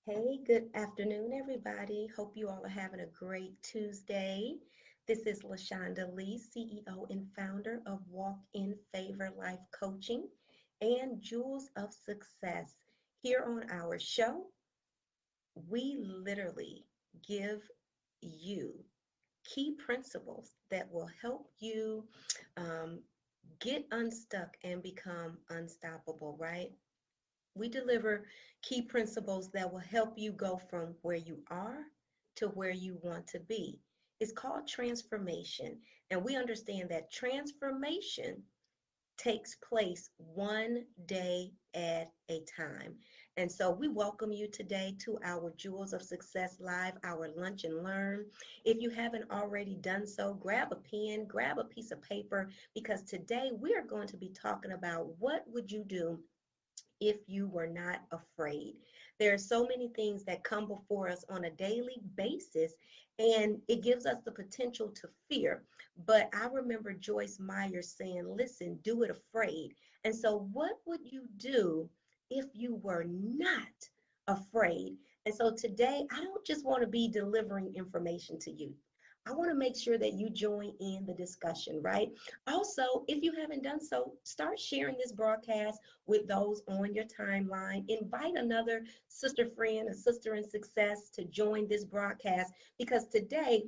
Hey, good afternoon, everybody. Hope you all are having a great Tuesday. This is LaShonda Lee, CEO and founder of Walk in Favor Life Coaching and Jewels of Success. Here on our show, we literally give you key principles that will help you um, get unstuck and become unstoppable, right? We deliver key principles that will help you go from where you are to where you want to be. It's called transformation. And we understand that transformation takes place one day at a time. And so we welcome you today to our Jewels of Success Live, our Lunch and Learn. If you haven't already done so, grab a pen, grab a piece of paper, because today we are going to be talking about what would you do if you were not afraid. There are so many things that come before us on a daily basis, and it gives us the potential to fear. But I remember Joyce Meyer saying, listen, do it afraid. And so, what would you do if you were not afraid? And so, today, I don't just want to be delivering information to you. I want to make sure that you join in the discussion, right? Also, if you haven't done so, start sharing this broadcast with those on your timeline. Invite another sister friend, a sister in success to join this broadcast, because today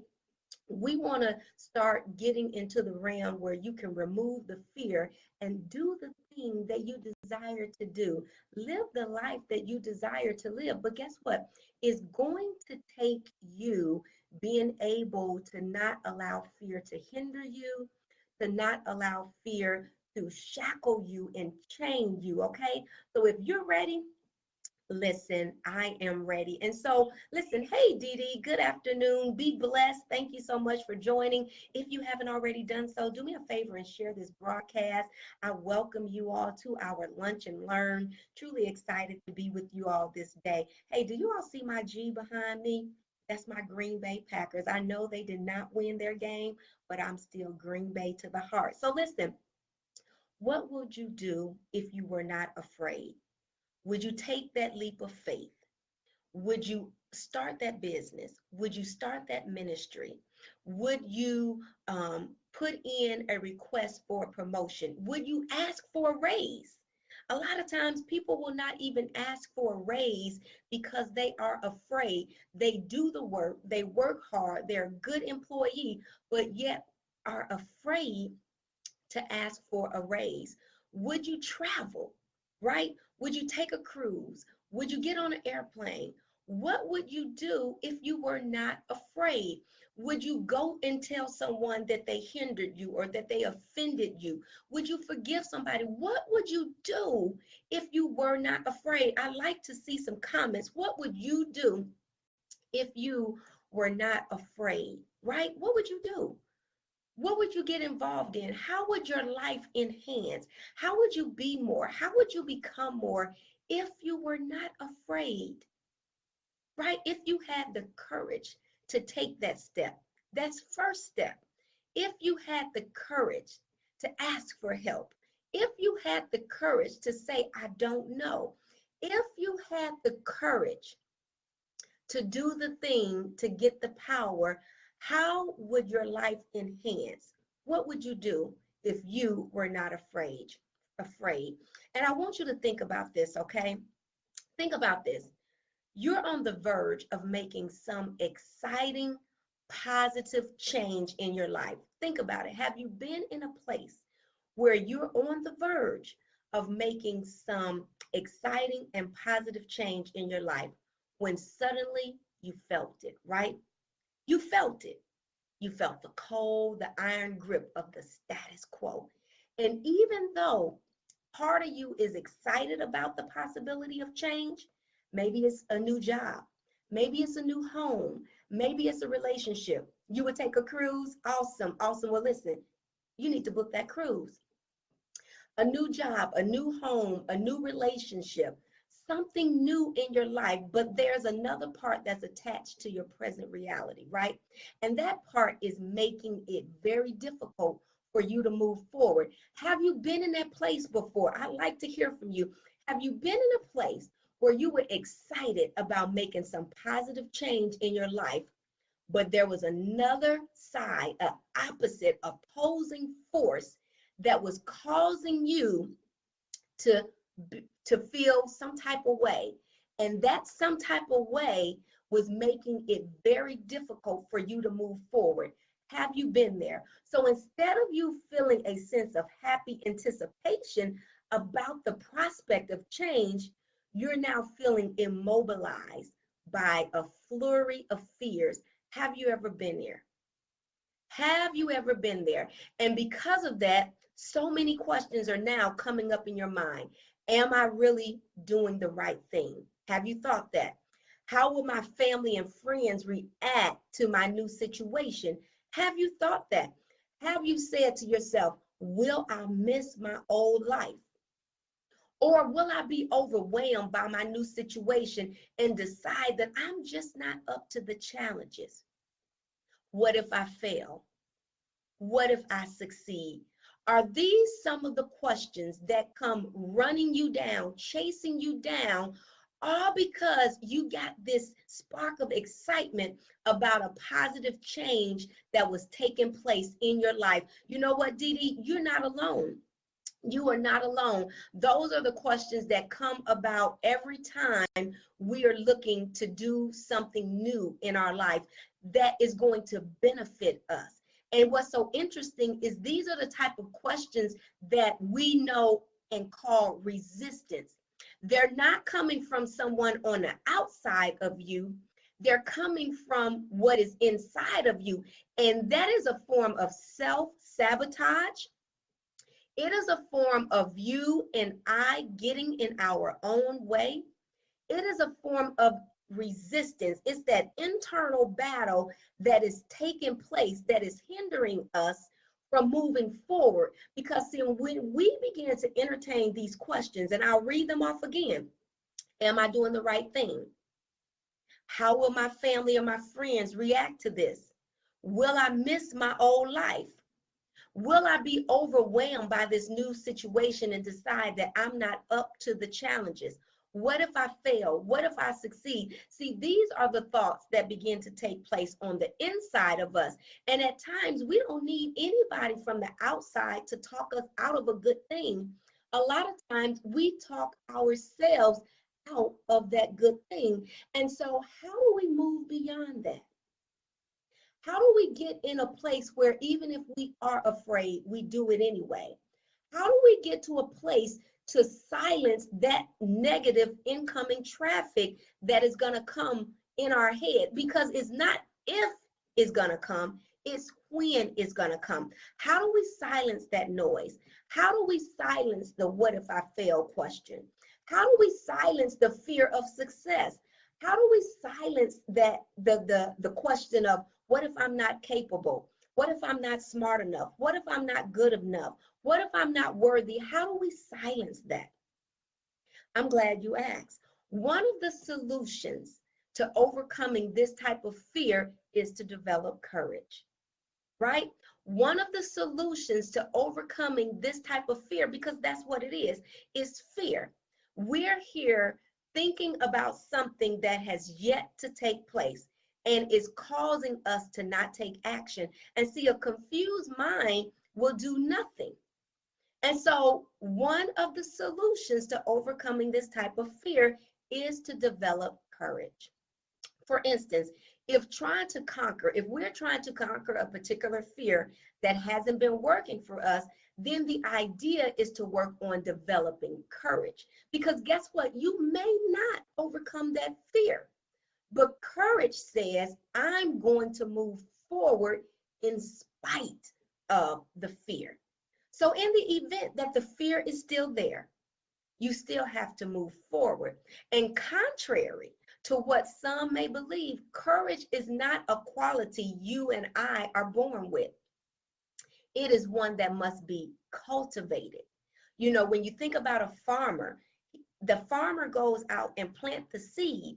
we want to start getting into the realm where you can remove the fear and do the thing that you desire to do. Live the life that you desire to live. But guess what? It's going to take you being able to not allow fear to hinder you, to not allow fear to shackle you and chain you. Okay. So if you're ready, listen, I am ready. And so, listen, hey, Dee Dee, good afternoon. Be blessed. Thank you so much for joining. If you haven't already done so, do me a favor and share this broadcast. I welcome you all to our Lunch and Learn. Truly excited to be with you all this day. Hey, do you all see my G behind me? That's my Green Bay Packers. I know they did not win their game, but I'm still Green Bay to the heart. So, listen, what would you do if you were not afraid? Would you take that leap of faith? Would you start that business? Would you start that ministry? Would you put in a request for a promotion? Would you ask for a raise? A lot of times people will not even ask for a raise because they are afraid. They do the work, they work hard, they're a good employee, but yet are afraid to ask for a raise. Would you travel, right? Would you take a cruise? Would you get on an airplane? What would you do if you were not afraid? Would you go and tell someone that they hindered you or that they offended you? Would you forgive somebody? What would you do if you were not afraid? I like to see some comments. What would you do if you were not afraid, right? What would you do? What would you get involved in? How would your life enhance? How would you be more? How would you become more if you were not afraid, right? If you had the courage to take that step, that's first step. If you had the courage to ask for help, if you had the courage to say, I don't know, if you had the courage to do the thing to get the power, how would your life enhance? What would you do if you were not afraid? Afraid. And I want you to think about this, okay? Think about this. You're on the verge of making some exciting, positive change in your life. Think about it. Have you been in a place where you're on the verge of making some exciting and positive change in your life when suddenly you felt it, right? You felt it. You felt the cold, the iron grip of the status quo. And even though part of you is excited about the possibility of change, maybe it's a new job, maybe it's a new home, maybe it's a relationship. You would take a cruise? Awesome, awesome. Well, listen, you need to book that cruise. A new job, a new home, a new relationship, something new in your life, but there's another part that's attached to your present reality, right? And that part is making it very difficult for you to move forward. Have you been in that place before? I'd like to hear from you. Have you been in a place where you were excited about making some positive change in your life, but there was another side, an opposite, opposing force that was causing you to to feel some type of way, and that some type of way was making it very difficult for you to move forward. Have you been there? So instead of you feeling a sense of happy anticipation about the prospect of change, you're now feeling immobilized by a flurry of fears. Have you ever been there? Have you ever been there? And because of that, so many questions are now coming up in your mind. Am I really doing the right thing? Have you thought that? How will my family and friends react to my new situation? Have you thought that? Have you said to yourself, will I miss my old life? Or will I be overwhelmed by my new situation and decide that I'm just not up to the challenges? What if I fail? What if I succeed? Are these some of the questions that come running you down, chasing you down, all because you got this spark of excitement about a positive change that was taking place in your life? You know what, Dee Dee? You're not alone. You are not alone. Those are the questions that come about every time we are looking to do something new in our life that is going to benefit us. And what's so interesting is these are the type of questions that we know and call resistance. They're not coming from someone on the outside of you. They're coming from what is inside of you. And that is a form of self-sabotage. It is a form of you and I getting in our own way. It is a form of resistance. It's that internal battle that is taking place that is hindering us from moving forward. Because see, when we begin to entertain these questions, and I'll read them off again. Am I doing the right thing? How will my family or my friends react to this? Will I miss my old life? Will I be overwhelmed by this new situation and decide that I'm not up to the challenges? What if I fail? What if I succeed? See, these are the thoughts that begin to take place on the inside of us. And at times, we don't need anybody from the outside to talk us out of a good thing. A lot of times, we talk ourselves out of that good thing. And so, how do we move beyond that? How do we get in a place where even if we are afraid, we do it anyway? How do we get to a place to silence that negative incoming traffic that is going to come in our head? Because it's not if it's going to come, it's when it's going to come. How do we silence that noise? How do we silence the what if I fail question? How do we silence the fear of success? How do we silence that the question of what if I'm not capable? What if I'm not smart enough? What if I'm not good enough? What if I'm not worthy? How do we silence that? I'm glad you asked. One of the solutions to overcoming this type of fear is to develop courage, right? One of the solutions to overcoming this type of fear, because that's what it is fear. We're here thinking about something that has yet to take place and is causing us to not take action. And see, a confused mind will do nothing. And so, one of the solutions to overcoming this type of fear is to develop courage. For instance, if we're trying to conquer a particular fear that hasn't been working for us, then the idea is to work on developing courage. Because guess what? You may not overcome that fear, but courage says, I'm going to move forward in spite of the fear. So in the event that the fear is still there, you still have to move forward. And contrary to what some may believe, courage is not a quality you and I are born with. It is one that must be cultivated. You know, when you think about a farmer, the farmer goes out and plant the seed,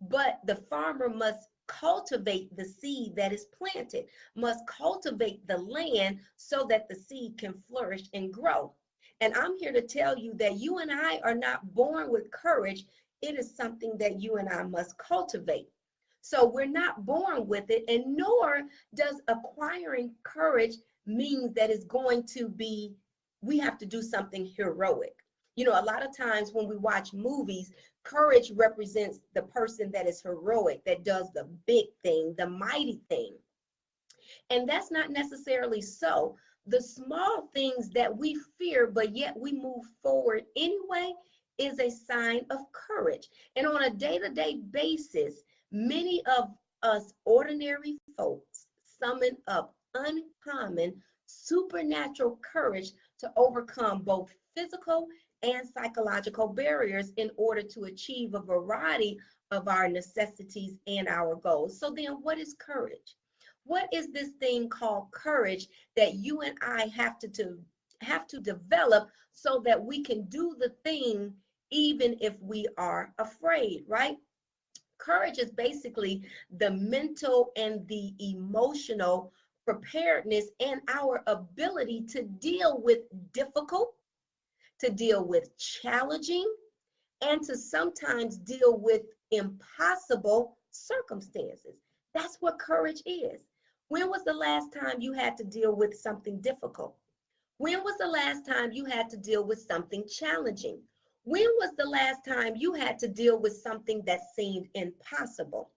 but the farmer must cultivate the seed that is planted, must cultivate the land so that the seed can flourish and grow. And I'm here to tell you that you and I are not born with courage. It is something that you and I must cultivate. So we're not born with it, and nor does acquiring courage means that it's going to be, we have to do something heroic. You know, a lot of times when we watch movies, courage represents the person that is heroic, that does the big thing, the mighty thing. And that's not necessarily so. The small things that we fear, but yet we move forward anyway, is a sign of courage. And on a day-to-day basis, many of us ordinary folks summon up uncommon supernatural courage to overcome both physical and psychological barriers in order to achieve a variety of our necessities and our goals. So then what is courage? What is this thing called courage that you and I have to develop so that we can do the thing even if we are afraid, right? Courage is basically the mental and the emotional preparedness and our ability to deal with difficult, to deal with challenging, and to sometimes deal with impossible circumstances. That's what courage is. When was the last time you had to deal with something difficult? When was the last time you had to deal with something challenging? When was the last time you had to deal with something that seemed impossible?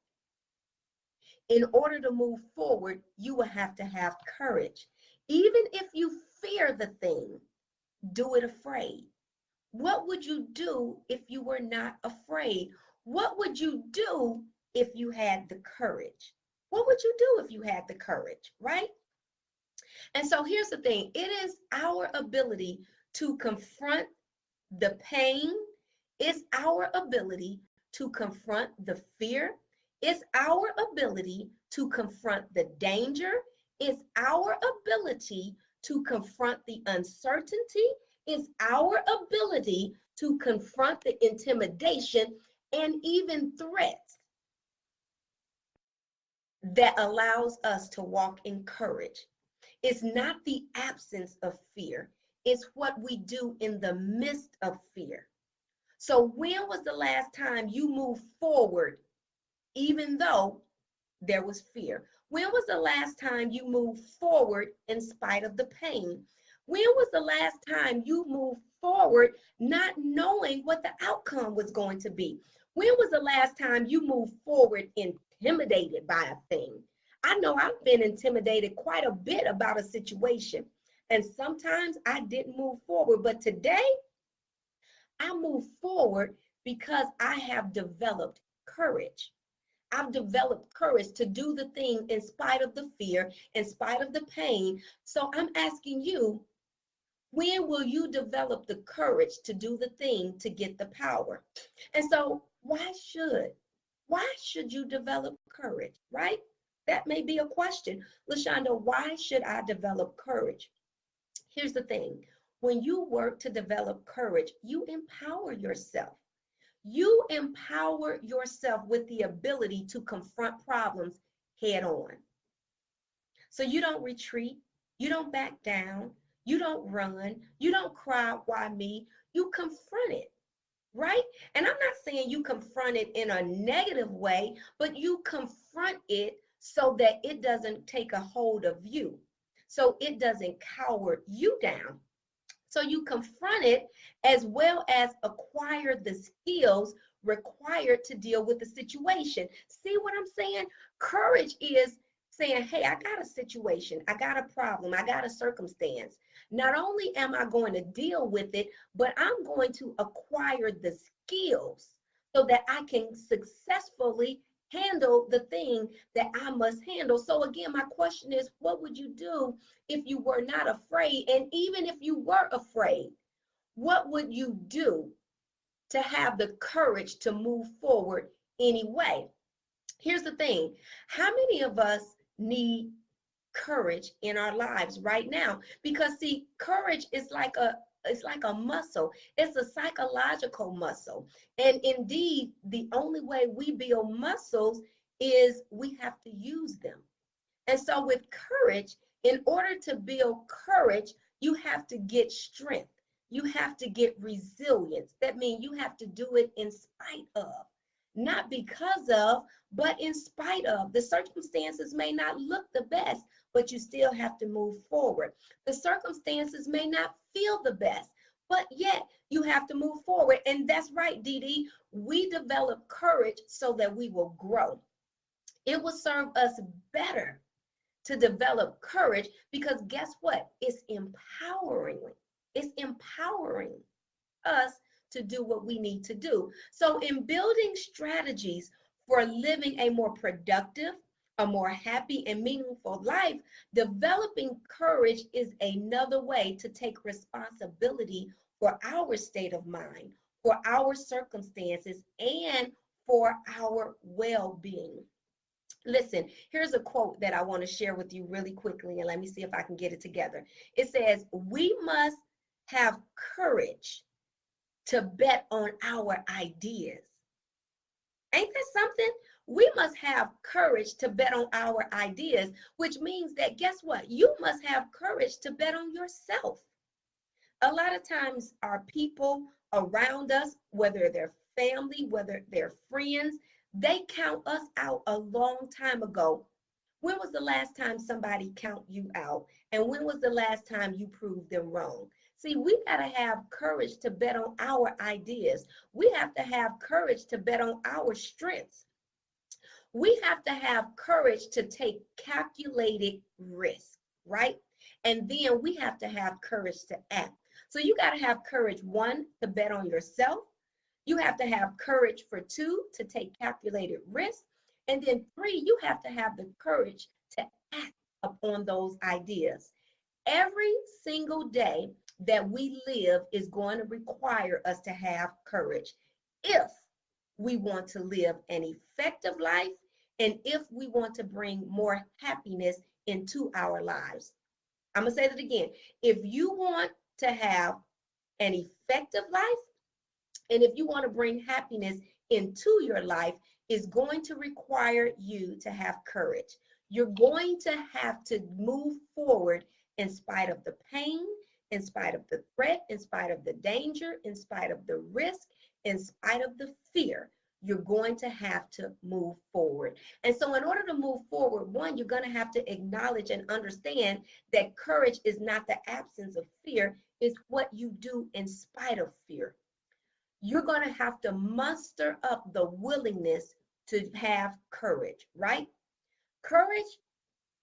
In order to move forward, you will have to have courage. Even if you fear the thing, do it afraid. What would you do if you were not afraid? What would you do if you had the courage? What would you do if you had the courage, right? And so here's the thing. It is our ability to confront the pain. It's our ability to confront the fear. It's our ability to confront the danger. It's our ability to confront the uncertainty. It's our ability to confront the intimidation and even threats that allows us to walk in courage. It's not the absence of fear. It's what we do in the midst of fear. So when was the last time you moved forward even though there was fear? When was the last time you moved forward in spite of the pain? When was the last time you moved forward not knowing what the outcome was going to be? When was the last time you moved forward intimidated by a thing? I know I've been intimidated quite a bit about a situation, and sometimes I didn't move forward, but today I move forward because I have developed courage. I've developed courage to do the thing in spite of the fear, in spite of the pain. So I'm asking you, when will you develop the courage to do the thing to get the power? And so why should you develop courage, right? That may be a question. LaShonda, why should I develop courage? Here's the thing. When you work to develop courage, you empower yourself. You empower yourself with the ability to confront problems head on. So you don't retreat, you don't back down, you don't run, you don't cry, why me? You confront it, right? And I'm not saying you confront it in a negative way, but you confront it so that it doesn't take a hold of you, so it doesn't cower you down. So you confront it as well as acquire the skills required to deal with the situation. See what I'm saying? Courage is saying, hey, I got a situation, I got a problem, I got a circumstance. Not only am I going to deal with it, but I'm going to acquire the skills so that I can successfully handle the thing that I must handle. So again, my question is, what would you do if you were not afraid? And even if you were afraid, what would you do to have the courage to move forward anyway? Here's the thing. How many of us need courage in our lives right now? Because see, courage is like a muscle. It's a psychological muscle. And indeed, the only way we build muscles is we have to use them. And so with courage, in order to build courage, you have to get strength. You have to get resilience. That means you have to do it in spite of, not because of, but in spite of. The circumstances may not look the best, but you still have to move forward. The circumstances may not feel the best, but yet you have to move forward. And that's right, Dee Dee. We develop courage so that we will grow. It will serve us better to develop courage because guess what? It's empowering. It's empowering us to do what we need to do. So, in building strategies for living a more productive, a more happy, and meaningful life, developing courage is another way to take responsibility for our state of mind, for our circumstances, and for our well being. Listen, here's a quote that I want to share with you really quickly, and let me see if I can get it together. It says, "We must have courage to bet on our ideas." Ain't that something? We must have courage to bet on our ideas, which means that guess what? You must have courage to bet on yourself. A lot of times, our people around us, whether they're family, whether they're friends, they count us out a long time ago. When was the last time somebody count you out? And when was the last time you proved them wrong? See, we got to have courage to bet on our ideas. We have to have courage to bet on our strengths. We have to have courage to take calculated risk, right? And then we have to have courage to act. So you got to have courage, one, to bet on yourself. You have to have courage for two, to take calculated risks. And then three, you have to have the courage to act upon those ideas. Every single day that we live is going to require us to have courage if we want to live an effective life and if we want to bring more happiness into our lives. I'm going to say that again. If you want to have an effective life, and if you want to bring happiness into your life, it's going to require you to have courage. You're going to have to move forward in spite of the pain, in spite of the threat, in spite of the danger, in spite of the risk, in spite of the fear. You're going to have to move forward. And so, in order to move forward, one, you're going to have to acknowledge and understand that courage is not the absence of fear, it's what you do in spite of fear. You're going to have to muster up the willingness to have courage, right? Courage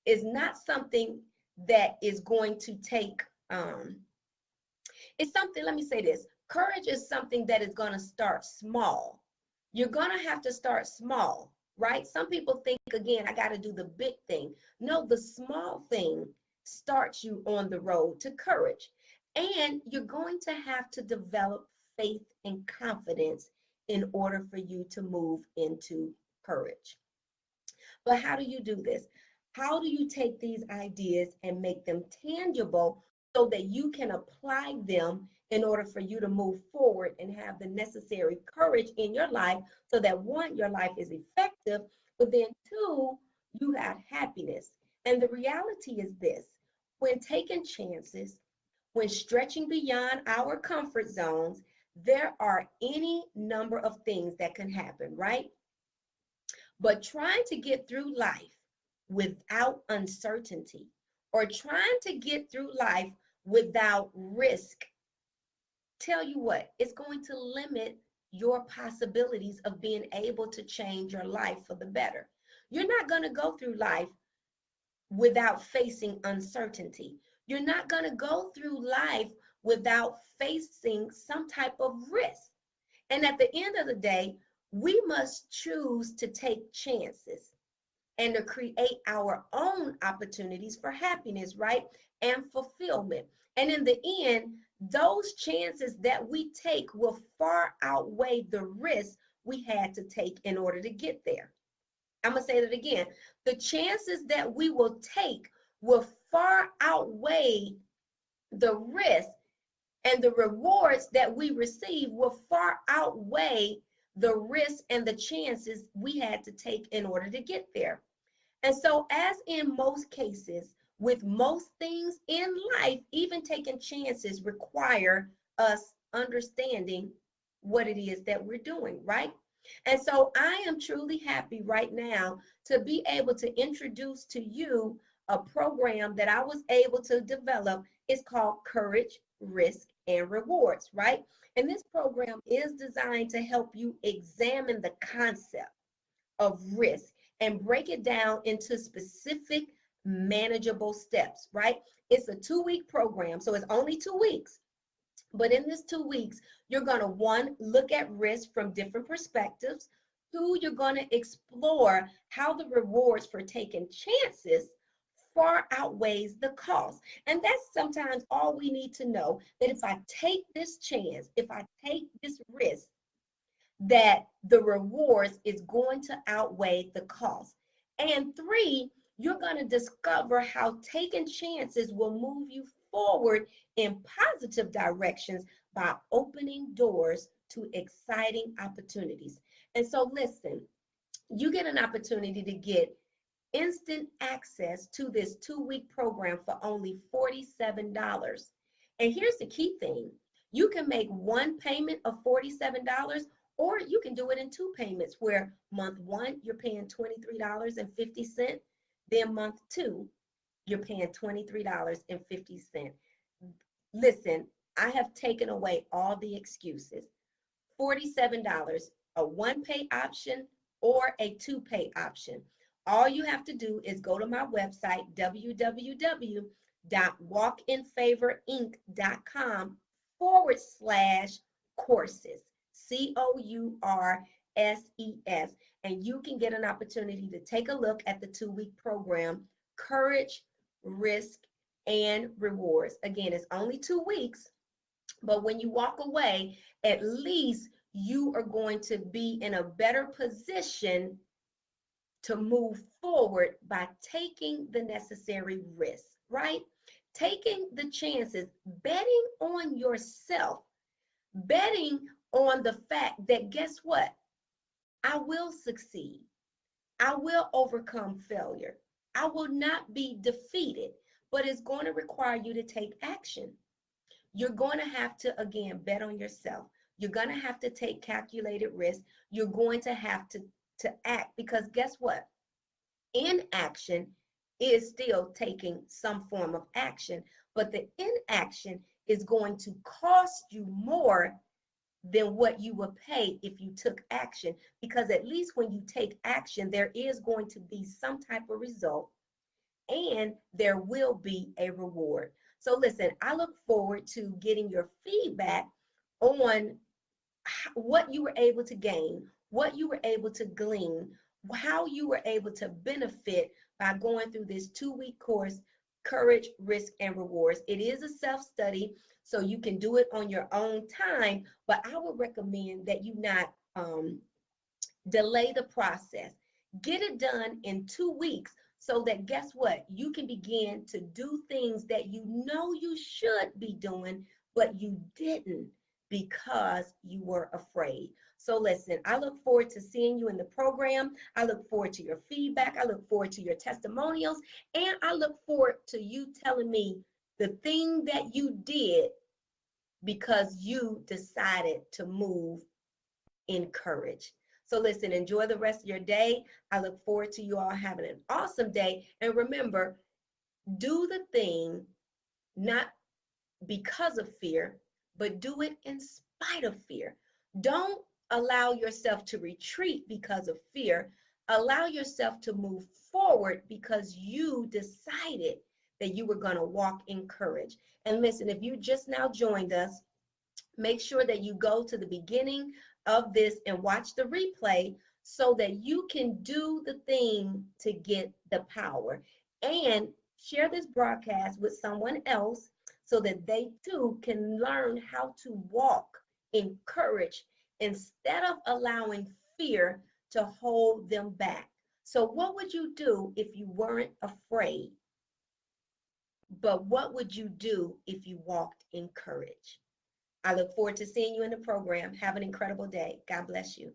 is not something that is going to take, it's something, let me say this, courage is something that is going to start small. You're going to have to start small, right? Some people think, again, I got to do the big thing. No, the small thing starts you on the road to courage. And you're going to have to develop faith and confidence in order for you to move into courage. But how do you do this? How do you take these ideas and make them tangible so that you can apply them in order for you to move forward and have the necessary courage in your life so that one, your life is effective, but then two, you have happiness. And the reality is this, when taking chances, when stretching beyond our comfort zones, there are any number of things that can happen, right? But trying to get through life without uncertainty or trying to get through life without risk, tell you what, it's going to limit your possibilities of being able to change your life for the better. You're not going to go through life without facing uncertainty. You're not going to go through life without facing some type of risk. And at the end of the day, we must choose to take chances and to create our own opportunities for happiness, right? And fulfillment. And in the end, those chances that we take will far outweigh the risk we had to take in order to get there. I'm going to say that again. The chances that we will take will far outweigh the risk, and the rewards that we receive will far outweigh the risk and the chances we had to take in order to get there. And so, as in most cases, with most things in life, even taking chances require us understanding what it is that we're doing, right? And so I am truly happy right now to be able to introduce to you a program that I was able to develop. It's called Courage, Risk, and Rewards, right? And this program is designed to help you examine the concept of risk and break it down into specific manageable steps, right? It's a 2 week program, so it's only 2 weeks. But in this 2 weeks, you're going to, one, look at risk from different perspectives. Two, you're going to explore how the rewards for taking chances far outweighs the cost. And that's sometimes all we need to know, that if I take this chance, if I take this risk, that the rewards is going to outweigh the cost. And three, you're going to discover how taking chances will move you forward in positive directions by opening doors to exciting opportunities. And so, listen, you get an opportunity to get instant access to this 2 week program for only $47. And here's the key thing, you can make one payment of $47, or you can do it in two payments where month one, you're paying $23.50. Then month two, you're paying $23.50. Listen, I have taken away all the excuses. $47, a one pay option or a two pay option. All you have to do is go to my website, www.walkinfavorinc.com/courses, COURSES, and you can get an opportunity to take a look at the 2 week program, Courage, Risk, and Rewards. Again, it's only 2 weeks. But when you walk away, at least you are going to be in a better position to move forward by taking the necessary risks, right? Taking the chances, betting on yourself, betting on the fact that guess what? I will succeed. I will overcome failure. I will not be defeated, but it's going to require you to take action. You're going to have to, again, bet on yourself. You're going to have to take calculated risks. You're going to have to act, because guess what? Inaction is still taking some form of action, but the inaction is going to cost you more than what you would pay if you took action, because at least when you take action, there is going to be some type of result, and there will be a reward. So listen, I look forward to getting your feedback on what you were able to gain, what you were able to glean, how you were able to benefit by going through this 2 week course, Courage, Risk, and Rewards. It is a self-study, so you can do it on your own time, but I would recommend that you not delay the process. Get it done in 2 weeks, so that guess what? You can begin to do things that you know you should be doing, but you didn't because you were afraid. So listen, I look forward to seeing you in the program. I look forward to your feedback. I look forward to your testimonials. And I look forward to you telling me the thing that you did because you decided to move in courage. So listen, enjoy the rest of your day. I look forward to you all having an awesome day. And remember, do the thing not because of fear, but do it in spite of fear. Don't allow yourself to retreat because of fear. Allow yourself to move forward because you decided that you were going to walk in courage. And listen, if you just now joined us, make sure that you go to the beginning of this and watch the replay so that you can do the thing to get the power. And share this broadcast with someone else so that they too can learn how to walk in courage instead of allowing fear to hold them back. So, what would you do if you weren't afraid? But what would you do if you walked in courage? I look forward to seeing you in the program. Have an incredible day. God bless you.